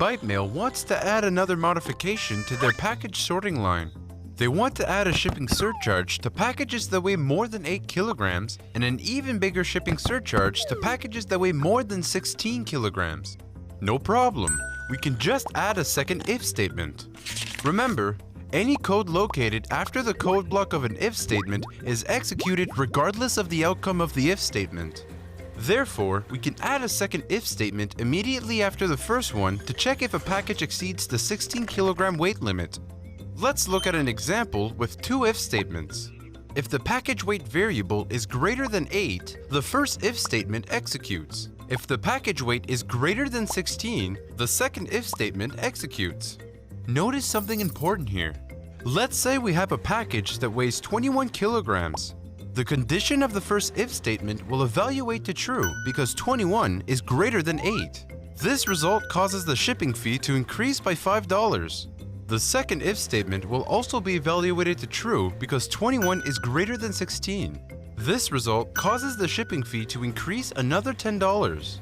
Byte Mail wants to add another modification to their package sorting line. They want to add a shipping surcharge to packages that weigh more than 8 kilograms and an even bigger shipping surcharge to packages that weigh more than 16 kilograms. No problem, we can just add a second if statement. Remember, any code located after the code block of an if statement is executed regardless of the outcome of the if statement. Therefore, we can add a second if statement immediately after the first one to check if a package exceeds the 16 kilogram weight limit. Let's look at an example with two if statements. If the package weight variable is greater than 8, the first if statement executes. If the package weight is greater than 16, the second if statement executes. Notice something important here. Let's say we have a package that weighs 21 kilograms. The condition of the first if statement will evaluate to true because 21 is greater than 8. This result causes the shipping fee to increase by $5. The second if statement will also be evaluated to true because 21 is greater than 16. This result causes the shipping fee to increase another $10.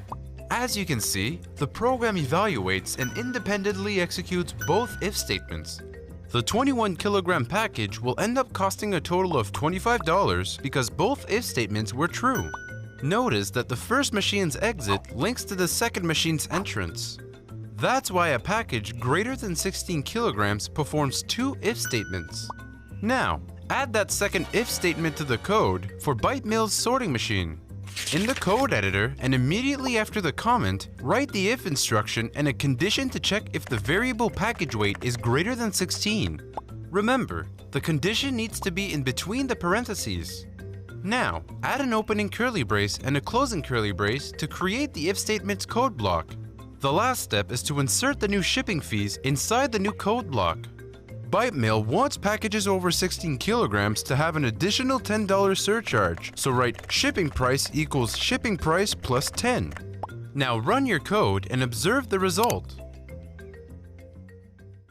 As you can see, the program evaluates and independently executes both if statements. The 21 kilogram package will end up costing a total of $25 because both if statements were true. Notice that the first machine's exit links to the second machine's entrance. That's why a package greater than 16 kilograms performs two if statements. Now, add that second if statement to the code for Byte Mail's sorting machine. In the code editor and immediately after the comment, write the if instruction and a condition to check if the variable package weight is greater than 16. Remember, the condition needs to be in between the parentheses. Now, add an opening curly brace and a closing curly brace to create the if statement's code block. The last step is to insert the new shipping fees inside the new code block. Byte Mail wants packages over 16 kilograms to have an additional $10 surcharge, so write shipping price equals shipping price plus 10. Now run your code and observe the result.